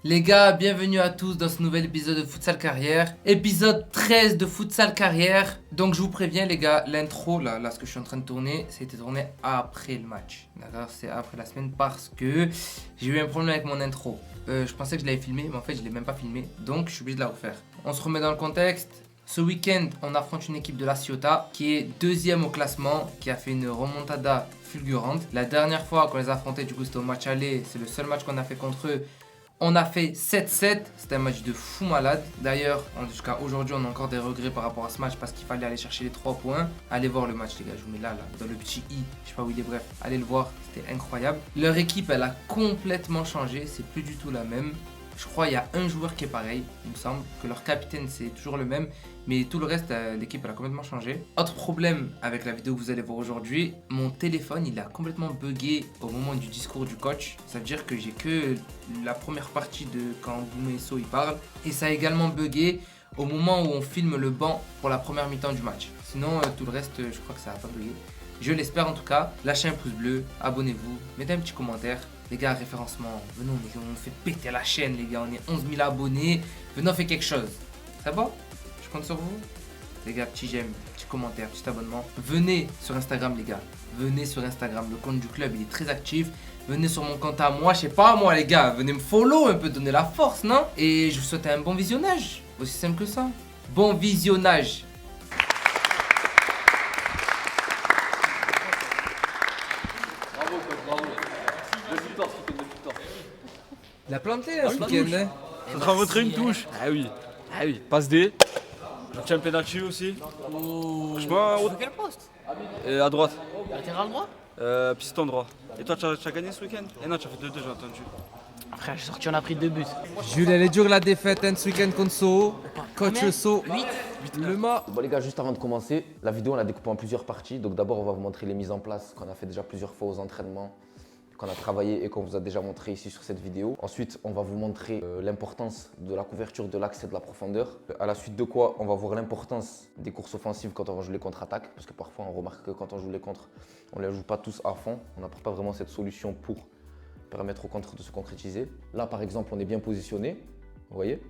Les gars, bienvenue à tous dans ce nouvel épisode de Futsal Carrière. Épisode 13 de Futsal Carrière. Donc je vous préviens les gars, l'intro, là ce que je suis en train de tourner, ça a été tourné après le match. D'accord, c'est après la semaine parce que j'ai eu un problème avec mon intro. Je pensais que je l'avais filmé, mais en fait je l'ai même pas filmé. Donc je suis obligé de la refaire. On se remet dans le contexte. Ce week-end, on affronte une équipe de la Ciotat qui est deuxième au classement, qui a fait une remontada fulgurante. La dernière fois qu'on les a affrontés, du coup c'était au match aller, c'est le seul match qu'on a fait contre eux. On a fait 7-7, c'était un match de fou malade. D'ailleurs, jusqu'à aujourd'hui, on a encore des regrets par rapport à ce match parce qu'il fallait aller chercher les 3 points. Allez voir le match, les gars, je vous mets là, dans le petit i, je sais pas où il est, bref, allez le voir, c'était incroyable. Leur équipe, elle a complètement changé, c'est plus du tout la même. Je crois qu'il y a un joueur qui est pareil, il me semble, que leur capitaine c'est toujours le même, mais tout le reste, l'équipe elle a complètement changé. Autre problème avec la vidéo que vous allez voir aujourd'hui, mon téléphone il a complètement bugué au moment du discours du coach. Ça veut dire que j'ai que la première partie de quand Boumesso il parle, et ça a également bugué au moment où on filme le banc pour la première mi-temps du match. Sinon, tout le reste, je crois que ça va pas buguer. Je l'espère en tout cas. Lâchez un pouce bleu, abonnez-vous, mettez un petit commentaire. Les gars, référencement, venez, on fait péter la chaîne, les gars. On est 11 000 abonnés. Venez, on fait quelque chose. Ça va? Je compte sur vous. Les gars, petit j'aime, petit commentaire, petit abonnement. Venez sur Instagram, les gars. Venez sur Instagram. Le compte du club, il est très actif. Venez sur mon compte à moi, je sais pas moi, les gars. Venez me follow un peu, donner la force, non? Et je vous souhaite un bon visionnage. Aussi simple que ça. Bon visionnage. Il a planté là, ce week-end, hein. Je vais montrer une touche. Ah oui, passe D. Je tiens le penalty aussi. Franchement, Quel poste? à droite. Latéral droit? Piston droit. Et toi, tu as gagné ce week-end? Eh non, tu as fait 2-2, j'ai entendu. Frère, j'ai sorti, on a pris 2 buts. Jules, elle est dure la défaite ce week-end contre Soho. Coach Soho. 8. Le mât. Bon les gars, juste avant de commencer, la vidéo on l'a découpée en plusieurs parties. Donc d'abord on va vous montrer les mises en place qu'on a fait déjà plusieurs fois aux entraînements, qu'on a travaillé et qu'on vous a déjà montré ici sur cette vidéo. Ensuite, on va vous montrer l'importance de la couverture de l'axe et de la profondeur. À la suite de quoi, on va voir l'importance des courses offensives quand on va jouer les contre-attaques. Parce que parfois on remarque que quand on joue les contres, on ne les joue pas tous à fond. On n'apporte pas vraiment cette solution pour permettre au contre de se concrétiser. Là par exemple, on est bien positionné, vous voyez.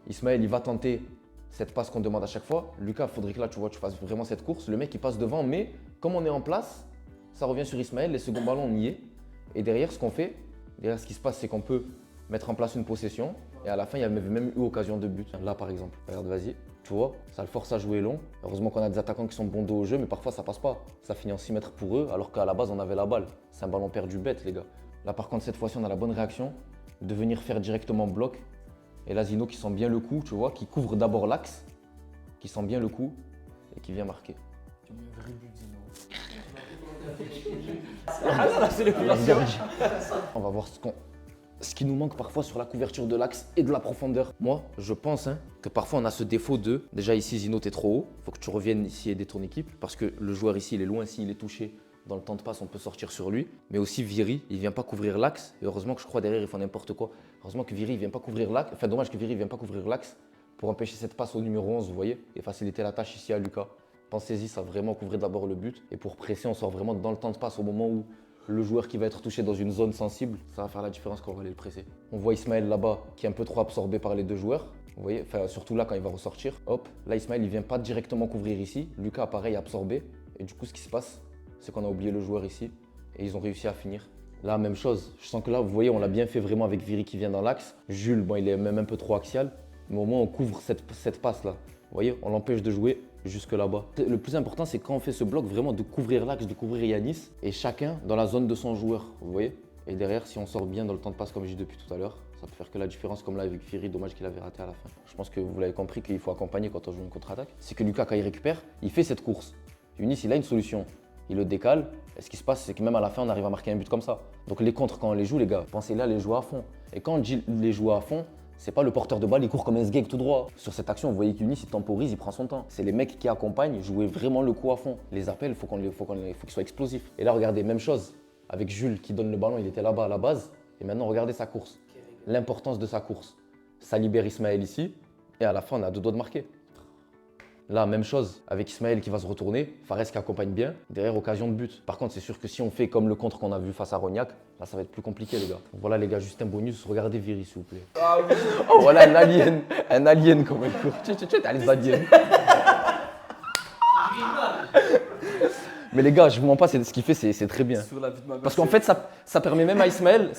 Ismaël, il va tenter cette passe qu'on demande à chaque fois. Lucas, il faudrait que là, tu fasses vraiment cette course. Le mec, il passe devant, mais comme on est en place, ça revient sur Ismaël. Les seconds ballons, on y est. Et derrière, ce qu'on fait, derrière ce qui se passe, c'est qu'on peut mettre en place une possession. Et à la fin, il y avait même eu occasion de but. Là, par exemple, regarde, vas-y. Tu vois, ça le force à jouer long. Heureusement qu'on a des attaquants qui sont bons dos au jeu, mais parfois, ça passe pas. Ça finit en 6 mètres pour eux, alors qu'à la base, on avait la balle. C'est un ballon perdu bête, les gars. Là, par contre, cette fois-ci, on a la bonne réaction de venir faire directement bloc. Et là, Zino qui sent bien le coup, tu vois, qui couvre d'abord l'axe, qui sent bien le coup et qui vient marquer. On va voir ce qui nous manque parfois sur la couverture de l'axe et de la profondeur. Moi, je pense que parfois on a ce défaut de, déjà ici Zino, t'es trop haut, il faut que tu reviennes ici aider ton équipe parce que le joueur ici, il est loin, s'il est touché. Dans le temps de passe, on peut sortir sur lui. Mais aussi Viry, il ne vient pas couvrir l'axe. Et heureusement que je crois derrière, ils font n'importe quoi. Heureusement que Viry ne vient pas couvrir l'axe. Enfin, dommage que Viry ne vienne pas couvrir l'axe pour empêcher cette passe au numéro 11, vous voyez, et faciliter la tâche ici à Lucas. Pensez-y, ça va vraiment couvrir d'abord le but. Et pour presser, on sort vraiment dans le temps de passe au moment où le joueur qui va être touché dans une zone sensible, ça va faire la différence quand on va aller le presser. On voit Ismaël là-bas qui est un peu trop absorbé par les deux joueurs. Vous voyez, enfin, surtout là quand il va ressortir. Hop, là Ismaël, il ne vient pas directement couvrir ici. Lucas, pareil, absorbé. Et du coup, ce qui se passe, c'est qu'on a oublié le joueur ici et ils ont réussi à finir. Là, même chose. Je sens que là, vous voyez, on l'a bien fait vraiment avec Viry qui vient dans l'axe. Jules, bon, il est même un peu trop axial. Mais au moins, on couvre cette passe-là. Vous voyez, on l'empêche de jouer jusque là-bas. Le plus important, c'est quand on fait ce bloc, vraiment de couvrir l'axe, de couvrir Yanis et chacun dans la zone de son joueur. Vous voyez. Et derrière, si on sort bien dans le temps de passe, comme je dis depuis tout à l'heure, ça peut faire que la différence, comme là avec Viry, dommage qu'il avait raté à la fin. Je pense que vous l'avez compris qu'il faut accompagner quand on joue une contre-attaque. C'est que Lucas, quand il récupère, il fait cette course. Yunis, il a une solution. Il le décale, et ce qui se passe, c'est que même à la fin, on arrive à marquer un but comme ça. Donc les contres, quand on les joue, les gars, pensez-là à les jouer à fond. Et quand on dit les jouer à fond, c'est pas le porteur de balle, il court comme un sgeg tout droit. Sur cette action, vous voyez qu'Unis, il temporise, il prend son temps. C'est les mecs qui accompagnent, jouer vraiment le coup à fond. Les appels, faut qu'ils soient explosifs. Et là, regardez, même chose, avec Jules qui donne le ballon, il était là-bas à la base. Et maintenant, regardez sa course. L'importance de sa course. Ça libère Ismaël ici, et à la fin, on a 2 doigts de marquer. Là, même chose, avec Ismaël qui va se retourner, Fares qui accompagne bien, derrière occasion de but. Par contre, c'est sûr que si on fait comme le contre qu'on a vu face à Rognac, là ça va être plus compliqué les gars. Donc voilà les gars, juste un bonus, regardez Viry s'il vous plaît. Ah oui. Oh voilà un alien comme il court. T'as les aliens. Mais les gars, je vous mens pas, ce qu'il fait, c'est très bien. Parce qu'en fait, ça permet même à Ismaël,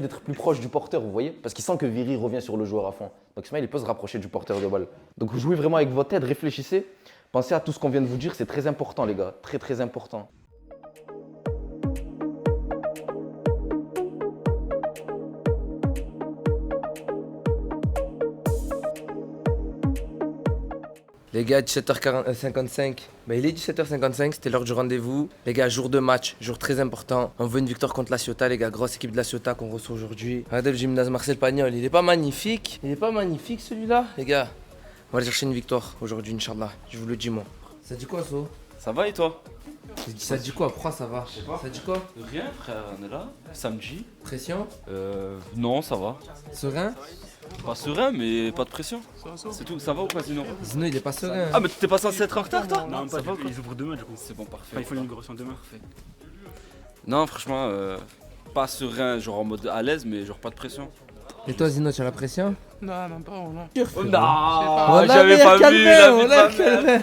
d'être plus proche du porteur, vous voyez. Parce qu'il sent que Viry revient sur le joueur à fond. Donc Ismaël, il peut se rapprocher du porteur de balle. Donc vous jouez vraiment avec votre tête, réfléchissez. Pensez à tout ce qu'on vient de vous dire, c'est très important les gars, très très important. Les gars, 17h55. Bah, il est 17h55, c'était l'heure du rendez-vous. Les gars, jour de match, jour très important. On veut une victoire contre la Ciotat, les gars. Grosse équipe de la Ciotat qu'on reçoit aujourd'hui. Regardez le gymnase Marcel Pagnol, il est pas magnifique. Il est pas magnifique celui-là, les gars. On va aller chercher une victoire aujourd'hui, Inch'Allah. Je vous le dis, moi. Ça dit quoi, So? Ça va et toi? Ça dit quoi? Pourquoi ça va? Ça dit quoi? Rien frère, on est là. Samedi. Pression? Non, ça va. Serein? Pas serein, mais pas de pression. C'est tout, ça va ou pas sinon? Zino, il est pas serein. Ah mais t'es pas censé être en retard toi? Non, ça pas va du tout. Ils ouvrent demain du coup. C'est bon, parfait. Enfin, il faut l'inauguration demain. Non, franchement, pas serein, genre en mode à l'aise, mais genre pas de pression. Et toi, Zino, tu as la pression? Non, même pas, on a. Oh, non, Voilà, j'avais mais pas vu, calmez, la vie de voilà, ma mère. calmez.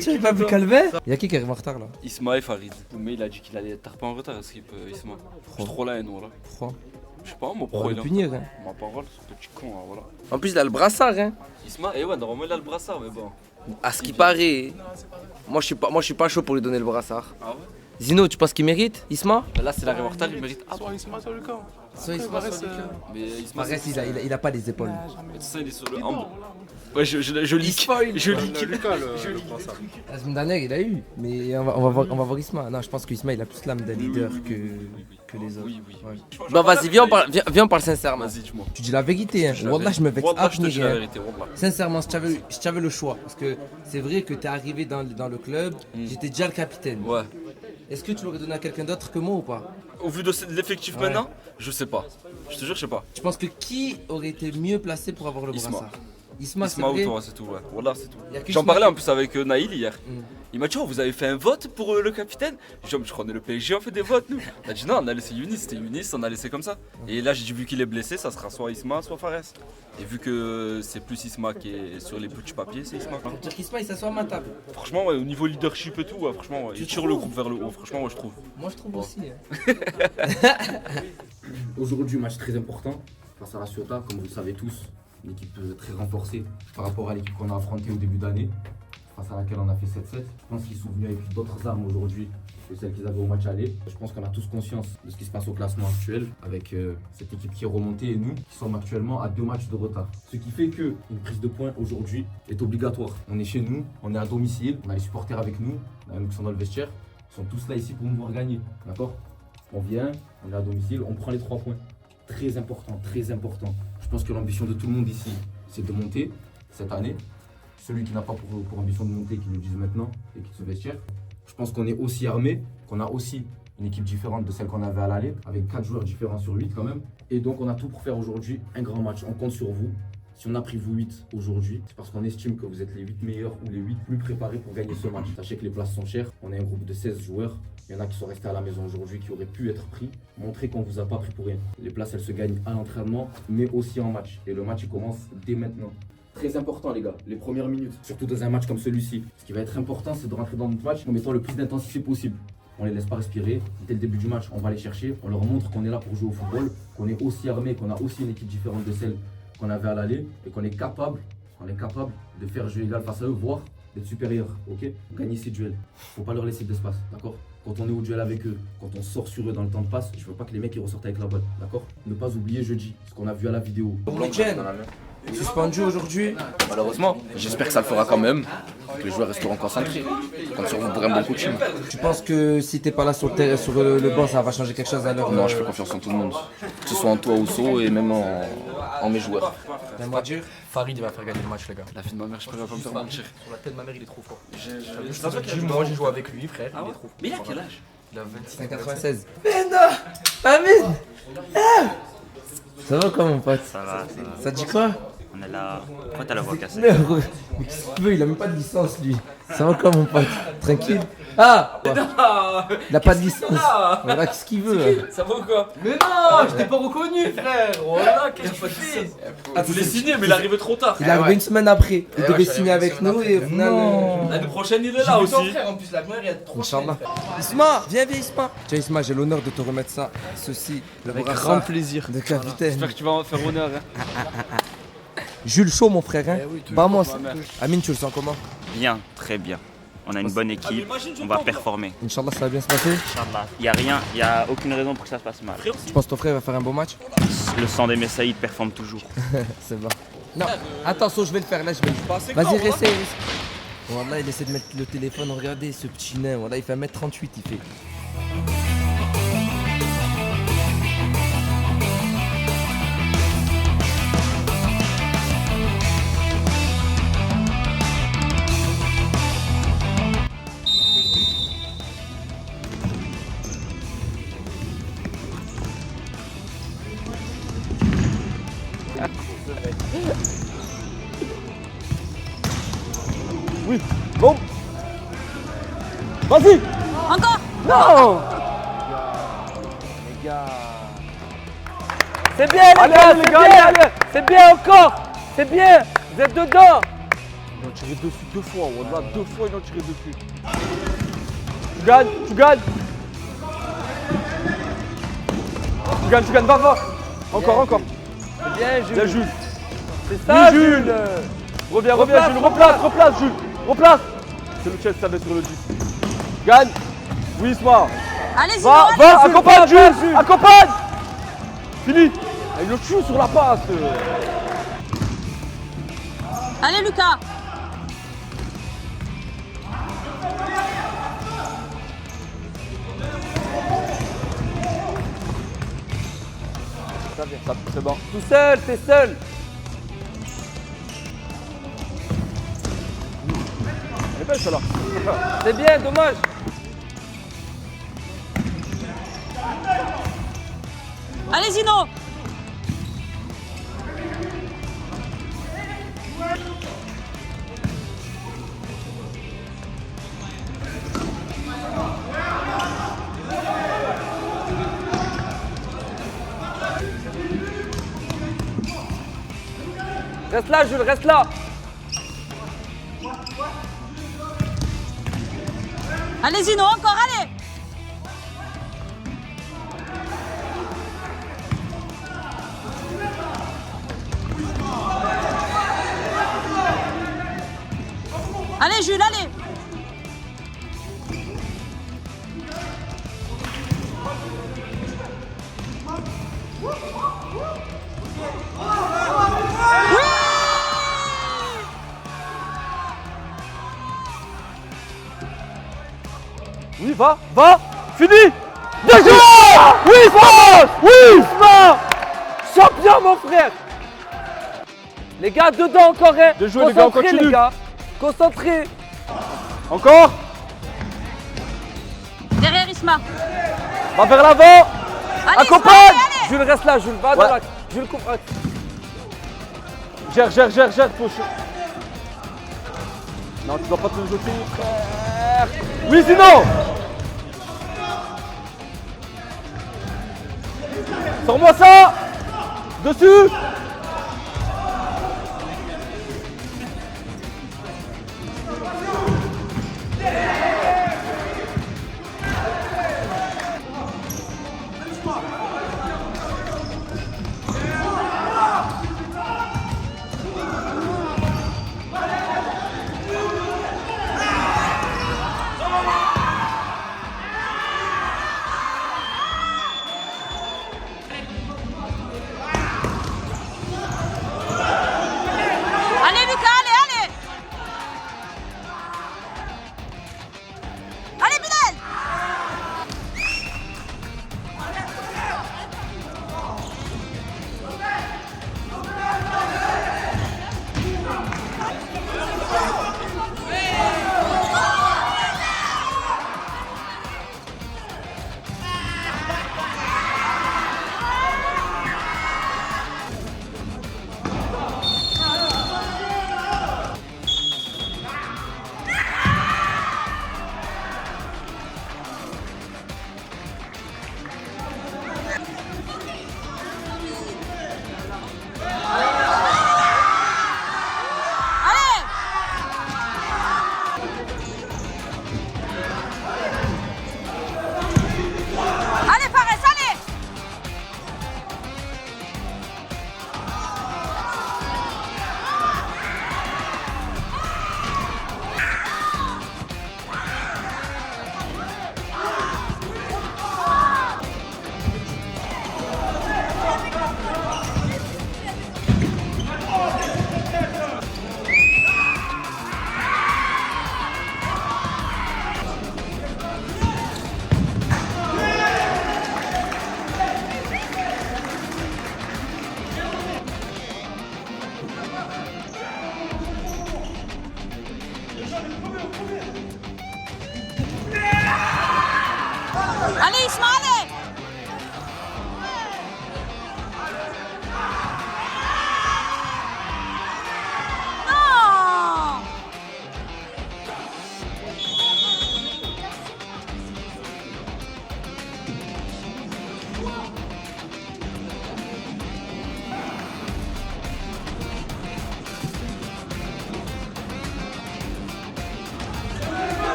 Tu n'as pas vu calmer? Y'a qui arrive en retard là? Isma et Farid. Mais il a dit qu'il allait être pas en retard, Skip Isma. Je suis trop la haine, voilà. Pourquoi? Je sais pas, mon On pro va il le est punir, hein. Ma parole, ce petit con, hein, voilà. En plus, il a le brassard, hein. Isma, ouais, normalement il a le brassard, mais bon. À ce qui paraît, moi je suis pas chaud pour lui donner le brassard. Ah ouais? Zino, tu penses qu'il mérite, Isma? Là, c'est l'arrêt en retard, il mérite. Ah, Soit Isma, soit Lucas. Soit Isma, soit Lucas. mais Isma, Fares, il a pas les épaules. mais tout ça, il est sur le hambre. Ouais, je leak. Je leak. Lucas, le brassard. La semaine dernière, il a eu, mais on va voir Isma. Non, je pense qu'Isma, il a plus l'âme d'un leader que les autres. Oui, oui. Ouais. Bon, vas-y, viens, on parle sincèrement. Vas-y, dis-moi. Tu dis la vérité, hein. Wallah, je me vexe Wallah, je te dis la hein. vérité, Wallah. Sincèrement, si tu avais le choix, parce que c'est vrai que tu es arrivé dans le club, j'étais déjà le capitaine. Ouais. Est-ce que tu l'aurais donné à quelqu'un d'autre que moi ou pas? Au vu de l'effectif Ouais. maintenant, je sais pas. Je te jure, je sais pas. Tu penses que qui aurait été mieux placé pour avoir le Isma. brassard? Isma, c'est Isma ou vrai. toi, c'est tout, ouais. Wallah, c'est tout. Y a que J'en Isma parlais qui- en plus avec Naïl hier. Mm. Il m'a dit, oh, vous avez fait un vote pour le capitaine? J'ai dit, oh, je crois qu'on est le PSG, on fait des votes, nous. On a dit, non, on a laissé Younis, c'était Younis, on a laissé comme ça. Et là, j'ai dit, vu qu'il est blessé, ça sera soit Isma, soit Fares. Et vu que c'est plus Isma qui est sur les petits papiers, c'est Isma. Ça veut dire qu'Isma, il s'assoit à ma table. Franchement, ouais, au niveau leadership et tout, ouais, franchement, ouais, il tire le groupe vers le haut, franchement, ouais, je trouve. Moi, je trouve aussi. Hein. Aujourd'hui, match très important face à la Ciotat, comme vous le savez tous, une équipe très renforcée par rapport à l'équipe qu'on a affrontée au début d'année, face à laquelle on a fait 7-7. Je pense qu'ils sont venus avec d'autres armes aujourd'hui que celles qu'ils avaient au match aller. Je pense qu'on a tous conscience de ce qui se passe au classement actuel, avec cette équipe qui est remontée et nous qui sommes actuellement à 2 matchs de retard. Ce qui fait qu'une prise de points aujourd'hui est obligatoire. On est chez nous, on est à domicile, on a les supporters avec nous, on a même qui sont dans le vestiaire, ils sont tous là ici pour nous voir gagner, d'accord? On vient, on est à domicile, on prend les 3 points. Très important, très important. Je pense que l'ambition de tout le monde ici, c'est de monter cette année. Celui qui n'a pas pour ambition de monter, qui le dise maintenant et qui se vestiaire. Je pense qu'on est aussi armé, qu'on a aussi une équipe différente de celle qu'on avait à l'aller, avec 4 joueurs différents sur 8 quand même. Et donc on a tout pour faire aujourd'hui un grand match. On compte sur vous. Si on a pris vous 8 aujourd'hui, c'est parce qu'on estime que vous êtes les 8 meilleurs ou les 8 plus préparés pour gagner ce match. Sachez que les places sont chères. On est un groupe de 16 joueurs. Il y en a qui sont restés à la maison aujourd'hui, qui auraient pu être pris. Montrez qu'on ne vous a pas pris pour rien. Les places, elles se gagnent à l'entraînement, mais aussi en match. Et le match, il commence dès maintenant. Très important, les gars, les premières minutes, surtout dans un match comme celui-ci. Ce qui va être important, c'est de rentrer dans notre match en mettant le plus d'intensité possible. On les laisse pas respirer. Dès le début du match, on va les chercher. On leur montre qu'on est là pour jouer au football, qu'on est aussi armé, qu'on a aussi une équipe différente de celle qu'on avait à l'aller et qu'on est capable de faire jeu égal face à eux, voire d'être supérieur, ok? Gagner ces duels. Faut pas leur laisser d'espace, d'accord? Quand on est au duel avec eux, quand on sort sur eux dans le temps de passe, je veux pas que les mecs ils ressortent avec la balle, d'accord? Ne pas oublier jeudi, ce qu'on a vu à la vidéo. Suspendu aujourd'hui. Malheureusement, j'espère que ça le fera quand même, que les joueurs resteront concentrés. Compte sur vous pour un bon coaching. Tu penses que si t'es pas là sur le banc, ça va changer quelque chose à l'heure? Non, je fais confiance en tout le monde, que ce soit en toi ou So et même en mes joueurs. Laisse-moi dire. Farid, il va faire gagner le match, les gars. La fille de ma mère, je préfère pas me faire mentir. Sur la tête de ma mère, il est trop fort. J'ai Moi, j'ai joué avec lui, frère. Ah Il ouais est trop fort. Mais il a quel âge? Il a 26. 96. Amine! Ça va quoi mon pote? Ça va, ça va. Ça dit quoi? On est là. Pourquoi t'as la voix cassée? Mais qu'est-ce qu'il veut? Il a même pas de licence lui. Ça va quoi mon pote? Tranquille. Ah ouais. Il a pas de licence. Voilà, qu'est-ce qu'il veut? Ça va ou quoi? Mais non, je t'ai pas reconnu, frère. Voilà, qu'est-ce que tu fais? Ah, vous l'avez signé, mais il est arrivé trop tard. Il est arrivé une semaine après. Il devait signer avec nous et au final. L'année prochaine, il est là aussi. Frère, en plus, la première, il y a trop. Inch'Allah. Isma, viens Isma. Tiens Isma, j'ai l'honneur de te remettre ça. Ceci, le brassard plaisir. de capitaine. J'espère que tu vas en faire honneur. Hein. Jules chaud mon frère hein. Vamos. ma mère. Amine, tu le sens comment? Bien, très bien. On a une bonne équipe, on va performer. Inch'Allah ça va bien se passer. Inch'Allah. Il n'y a aucune raison pour que ça se passe mal. Je pense que ton frère va faire un beau match. Le sang des Messaïdes performe toujours. C'est bon. Non, attention, je vais le faire là, je vais le faire. Vas-y, essaye. Voilà, il essaie de mettre le téléphone. Regardez ce petit nain. Voilà, il fait 1m38, il fait. Bon. Vas-y. Encore. Non. Les gars. C'est bien les gars, c'est bien. C'est bien encore. C'est bien. Vous êtes dedans. Ils ont tiré dessus 2 fois. Wallah, 2 fois, ils ont tiré dessus. Tu gagnes, tu gagnes. Tu gagnes, va. Encore, encore. C'est bien Jules. Bien, Jules. C'est ça Oui, Jules. Jules. Reviens, Replace, Jules. Replace, Jules. Replace. C'est le chest, ça met sur le 10. Gagne. Oui, Isma. Allez-y, Va, allez. va, Jules, accompagne, va, Jules. Accompagne. Fini. Ah, il le tue sur la passe. Allez, Lucas. Ça vient, c'est bon. Tout seul, t'es seul. Elle est belle, celle-là. C'est bien, dommage. Allez, Zino. Reste là Jules, reste là. Allez, Zino, encore, allez. Allez, Jules, allez. Oui, va. Fini. Bien joué. Oui, Isma. Oui, Isma. Champion mon frère. Les gars, dedans encore hein. Bien joué, les gars, on Concentrés, continue. les gars. Concentrés. Encore. Derrière Isma. Va vers l'avant. Allez, Accompagne. Isma, allez, Jules, reste là, Jules, va dans Ouais. l'axe. Jules, coupe. Gère, touche. Non, tu dois pas te le jeter, frère. Oui, sinon. Sors-moi ça. Dessus.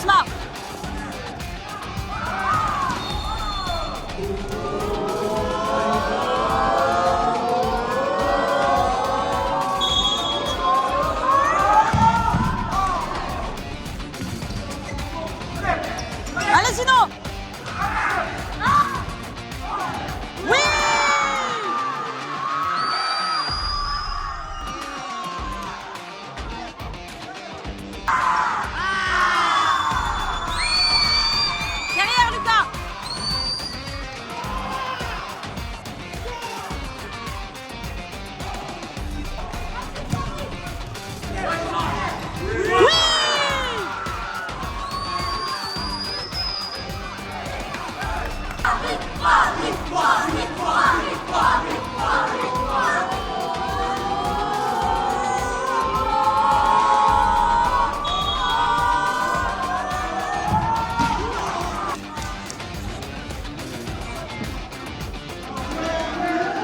Isma. Allez, Zino. Oui. Derrière, Lucas.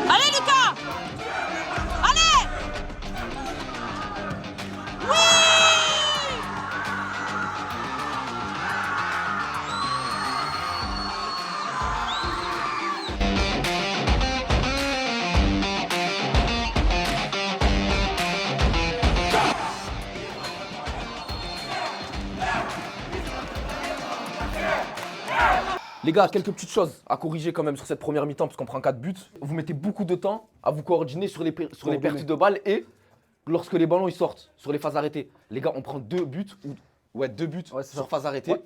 Allez, Lucas. Allez. Oui. Les gars, quelques petites choses à corriger quand même sur cette première mi-temps parce qu'on prend 4 buts. Vous mettez beaucoup de temps à vous coordonner sur les pertes de balles et lorsque les ballons ils sortent sur les phases arrêtées. Les gars, on prend 2 buts sur phase arrêtée. Ouais.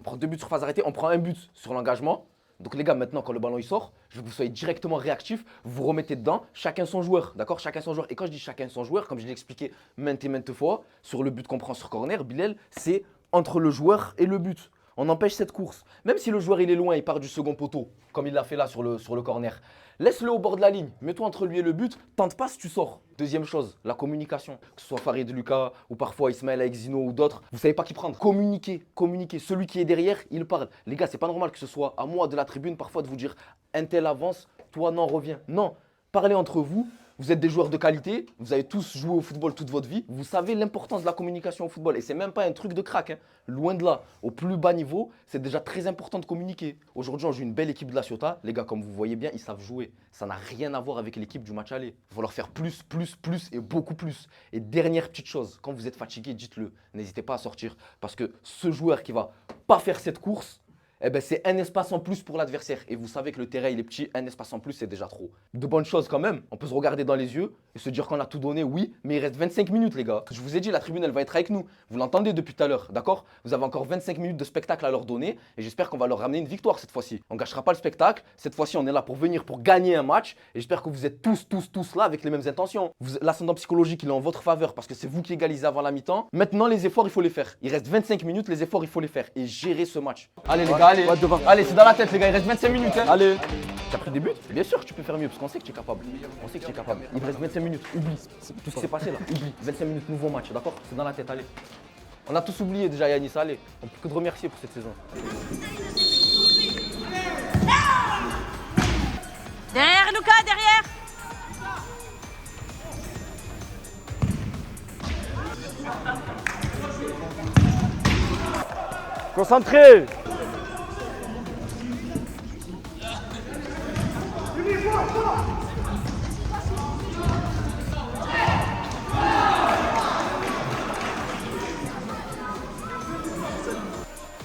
On prend 2 buts sur phase arrêtée, on prend 1 but sur l'engagement. Donc les gars, maintenant quand le ballon il sort, je veux que vous soyez directement réactifs, vous vous remettez dedans, chacun son joueur, d'accord? Chacun son joueur. Et quand je dis chacun son joueur, comme je l'ai expliqué maintes et maintes fois, sur le but qu'on prend sur corner, Bilal, c'est entre le joueur et le but. On empêche cette course. Même si le joueur il est loin, il part du second poteau, comme il l'a fait là sur le corner. Laisse-le au bord de la ligne, mets-toi entre lui et le but, tente pas si tu sors. Deuxième chose, la communication. Que ce soit Farid Lucas ou parfois Ismaël avec Zino ou d'autres, vous savez pas qui prendre. Communiquez, communiquez. Celui qui est derrière, il parle. Les gars, c'est pas normal que ce soit à moi de la tribune parfois de vous dire un tel avance, toi non, reviens. Non, parlez entre vous. Vous êtes des joueurs de qualité, vous avez tous joué au football toute votre vie, vous savez l'importance de la communication au football. Et c'est même pas un truc de crack, hein. Loin de là. Au plus bas niveau, c'est déjà très important de communiquer. Aujourd'hui, on joue une belle équipe de la Ciotat. Les gars, comme vous voyez bien, ils savent jouer. Ça n'a rien à voir avec l'équipe du match aller. Il faut leur faire plus et beaucoup plus. Et dernière petite chose, quand vous êtes fatigué, dites-le. N'hésitez pas à sortir. Parce que ce joueur qui va pas faire cette course, eh ben c'est un espace en plus pour l'adversaire. Et vous savez que le terrain, il est petit, un espace en plus, c'est déjà trop. De bonnes choses quand même. On peut se regarder dans les yeux et se dire qu'on a tout donné, oui, mais il reste 25 minutes, les gars. Je vous ai dit, la tribune, elle va être avec nous. Vous l'entendez depuis tout à l'heure, d'accord? Vous avez encore 25 minutes de spectacle à leur donner et j'espère qu'on va leur ramener une victoire cette fois-ci. On ne gâchera pas le spectacle. Cette fois-ci, on est là pour venir, pour gagner un match. Et j'espère que vous êtes tous là avec les mêmes intentions. L'ascendant psychologique, il est en votre faveur parce que c'est vous qui égalisez avant la mi-temps. Maintenant, les efforts, il faut les faire. Il reste 25 minutes, les efforts, il faut les faire et gérer ce match. Allez, les gars, allez. Allez, c'est dans la tête, les gars, il reste 25 minutes. Hein. Allez. Tu as pris des buts? Bien sûr que tu peux faire mieux parce qu'on sait que tu es capable. On sait que tu es capable. Il reste 25 minutes, oublie tout ce qui s'est passé là. Oublie. 25 minutes, nouveau match, d'accord? C'est dans la tête, allez. On a tous oublié déjà Yanis, allez. On peut que te remercier pour cette saison. Derrière, Lucas, derrière. Concentré.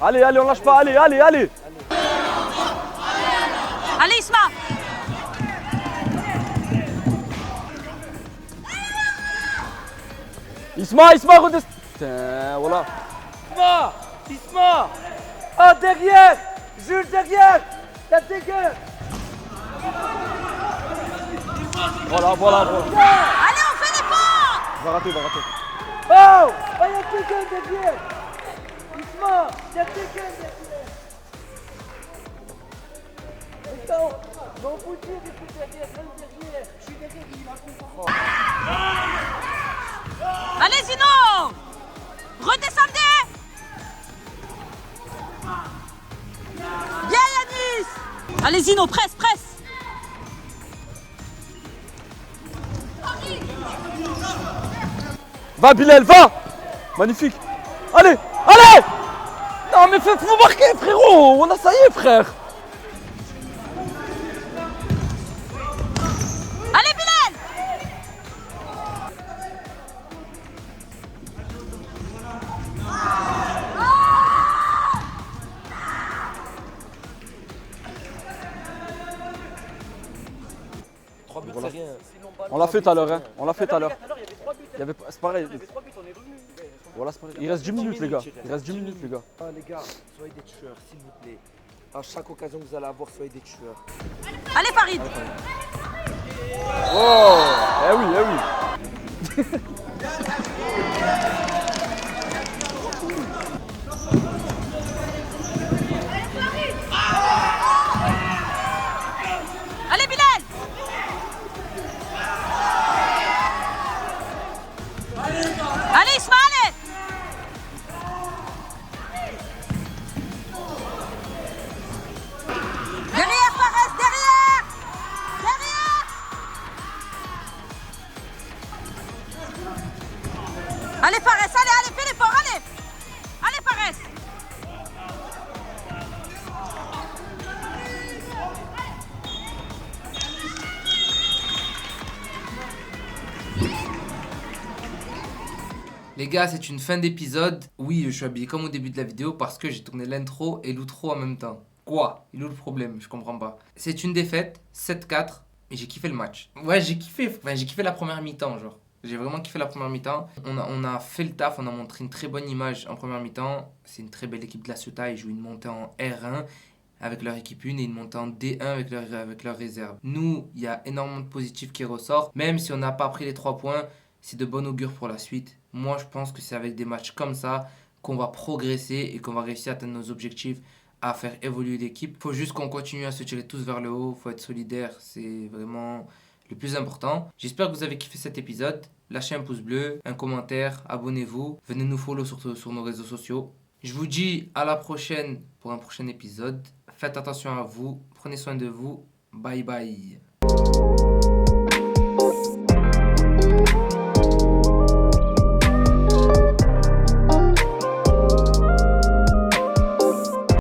Allez, allez, on lâche pas, allez, allez, allez. Allez, Isma. Isma, redescend. Putain, voilà. Isma. Ah, derrière. Jules, derrière. La dégueu. Voilà. Allez, on fait des pas. Va rater. Oh, il y a quelqu'un derrière. Isma, il y a quelqu'un derrière. Attends, m'en foutu, derrière. Je suis derrière, il m'a compris. Allez, Zino. Redescendez. Bien, Yanis. Allez, Zino, presse. Va Bilal, va. Magnifique. Allez. Non, Non, mais faut marquer, frérot. On a ça y est, frère. Allez, Bilal. On l'a fait tout à l'heure, hein. On l'a fait tout à l'heure. C'est pareil. Voilà, c'est pareil. Il reste 10 minutes, les gars. Il reste 10 minutes, les gars. Ah, les gars, soyez des tueurs, s'il vous plaît. À chaque occasion que vous allez avoir, soyez des tueurs. Allez, Farid. Oh, eh oui, eh oui. Allez, Bilal. Allez, Isma, allez. Derrière, Fares, derrière. Derrière. Allez, Fares, allez, fais l'effort, allez. Allez, Fares. Les gars, c'est une fin d'épisode. Oui, je suis habillé comme au début de la vidéo parce que j'ai tourné l'intro et l'outro en même temps. Quoi? Il est où le problème? Je comprends pas. C'est une défaite, 7-4, et j'ai kiffé le match. Ouais, j'ai kiffé. Enfin, j'ai kiffé la première mi-temps, genre. J'ai vraiment kiffé la première mi-temps. On a fait le taf, on a montré une très bonne image en première mi-temps. C'est une très belle équipe de la Ciotat. Ils jouent une montée en R1 avec leur équipe 1 et une montée en D1 avec leur réserve. Nous, il y a énormément de positifs qui ressortent. Même si on n'a pas pris les 3 points, c'est de bon augure pour la suite. Moi, je pense que c'est avec des matchs comme ça qu'on va progresser et qu'on va réussir à atteindre nos objectifs, à faire évoluer l'équipe. Il faut juste qu'on continue à se tirer tous vers le haut. Il faut être solidaire. C'est vraiment le plus important. J'espère que vous avez kiffé cet épisode. Lâchez un pouce bleu, un commentaire, abonnez-vous. Venez nous follow sur nos réseaux sociaux. Je vous dis à la prochaine pour un prochain épisode. Faites attention à vous. Prenez soin de vous. Bye bye.